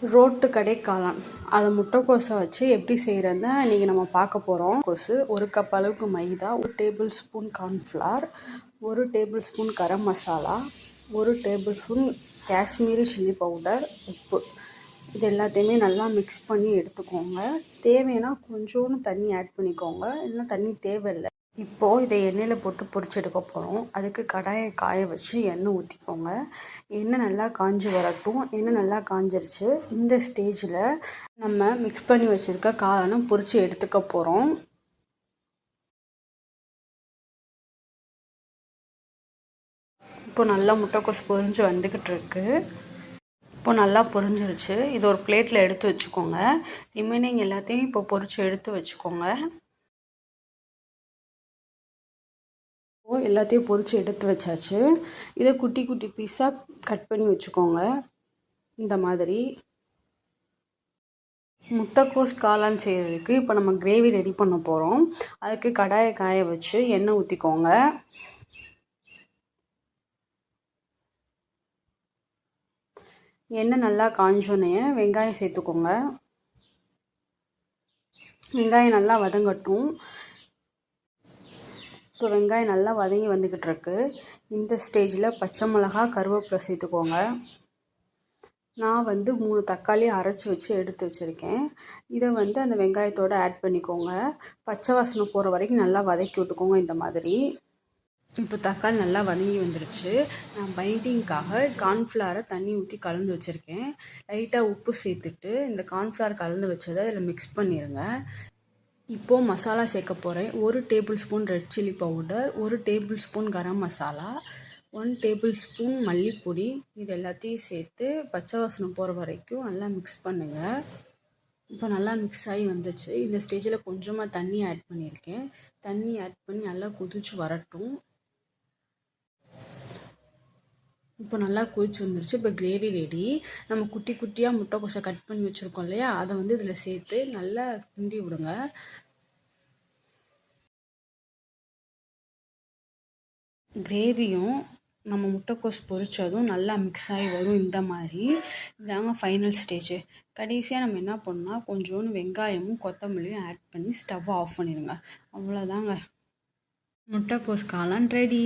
Road கடை காளான் அதை முட்டைக்கோஸை வச்சு எப்படி செய்கிறதுன்னு இன்றைக்கி நம்ம பார்க்க போகிறோம். கோஸு 1 கப் அளவுக்கு maida, 1 tablespoon cornflour, 1 tablespoon garam masala, 1 tablespoon Kashmiri chilli powder, உப்பு. இது எல்லாத்தையுமே நல்லா மிக்ஸ் பண்ணி எடுத்துக்கோங்க. தேவைன்னா கொஞ்சோண்டு தண்ணி ஆட் பண்ணிக்கோங்க, இல்லைன்னா தண்ணி தேவையில்லை. இப்போது இதை எண்ணெயில் போட்டு பொரிச்சு எடுக்க போகிறோம். அதுக்கு கடாயை காய வச்சு எண்ணெய் ஊற்றிக்கோங்க. எண்ணெய் நல்லா காஞ்சி வரட்டும். எண்ணெய் நல்லா காஞ்சிருச்சு. இந்த ஸ்டேஜில் நம்ம மிக்ஸ் பண்ணி வச்சுருக்க காளானை பொரிச்சு எடுத்துக்க போகிறோம். இப்போ நல்லா முட்டைக்கோஸ் பொரிஞ்சு வந்துக்கிட்டு இருக்கு. இப்போ நல்லா பொரிஞ்சிருச்சு. இது ஒரு பிளேட்டில் எடுத்து வச்சுக்கோங்க. ரிமைனிங் எல்லாத்தையும் இப்போ பொரிச்சு எடுத்து வச்சுக்கோங்க. எல்லாத்தையும் பொரித்து எடுத்து வச்சாச்சு. இதை குட்டி குட்டி பீஸாக கட் பண்ணி வச்சுக்கோங்க. இந்த மாதிரி முட்டைக்கோஸ் காளான் செய்கிறதுக்கு இப்போ நம்ம கிரேவி ரெடி பண்ண போகிறோம். அதுக்கு கடாயை காய வச்சு எண்ணெய் ஊற்றிக்கோங்க. எண்ணெய் நல்லா காஞ்சோன்னே வெங்காயம் சேர்த்துக்கோங்க. வெங்காயம் நல்லா வதங்கட்டும். இப்போ வெங்காயம் நல்லா வதங்கி வந்துக்கிட்டு இருக்கு. இந்த ஸ்டேஜில் பச்சை மிளகா, கருவேப்பிலை சேர்த்துக்கோங்க. நான் 3 தக்காளி அரைச்சி வச்சு எடுத்து வச்சுருக்கேன். இதை அந்த வெங்காயத்தோடு ஆட் பண்ணிக்கோங்க. பச்சை வாசனை போகிற வரைக்கும் நல்லா வதக்கி விட்டுக்கோங்க. இந்த மாதிரி இப்போ தக்காளி நல்லா வதங்கி வந்துருச்சு. நான் பைண்டிங்காக கார்ன்ஃப்ளவரை தண்ணி ஊற்றி கலந்து வச்சுருக்கேன். லைட்டாக உப்பு சேர்த்துட்டு இந்த கார்ன்ஃப்ளவர் கலந்து வச்சதை அதில் மிக்ஸ் பண்ணிடுங்க. இப்போது மசாலா சேர்க்க போகிறேன். 1 tablespoon red chilli powder, 1 tablespoon garam masala, 1 tablespoon மல்லிப்பொடி. இது எல்லாத்தையும் சேர்த்து பச்சை வாசனை போகிற வரைக்கும் நல்லா மிக்ஸ் பண்ணுங்கள். இப்போ நல்லா மிக்ஸ் ஆகி வந்துச்சு. இந்த ஸ்டேஜில் கொஞ்சமாக தண்ணி ஆட் பண்ணியிருக்கேன். தண்ணி ஆட் பண்ணி நல்லா கொதிச்சு வரட்டும். இப்போ நல்லா கொதிச்சு வந்துருச்சு. இப்போ கிரேவி ரெடி. நம்ம குட்டி குட்டியாக முட்டைக்கோஸை கட் பண்ணி வச்சுருக்கோம் இல்லையா, அதை இதில் சேர்த்து நல்லா கிண்டி விடுங்க. கிரேவியும் நம்ம முட்டைக்கோஸ் பொரிச்சதும் நல்லா மிக்ஸ் ஆகி வரும். இந்த மாதிரி இதாங்க ஃபைனல் ஸ்டேஜ். கடைசியாக நம்ம என்ன பண்ணால் கொஞ்சோண்டு வெங்காயமும் கொத்தமல்லியும் ஆட் பண்ணி ஸ்டவ் ஆஃப் பண்ணிடுங்க. அவ்வளோதாங்க, முட்டைக்கோஸ் காளான் ரெடி.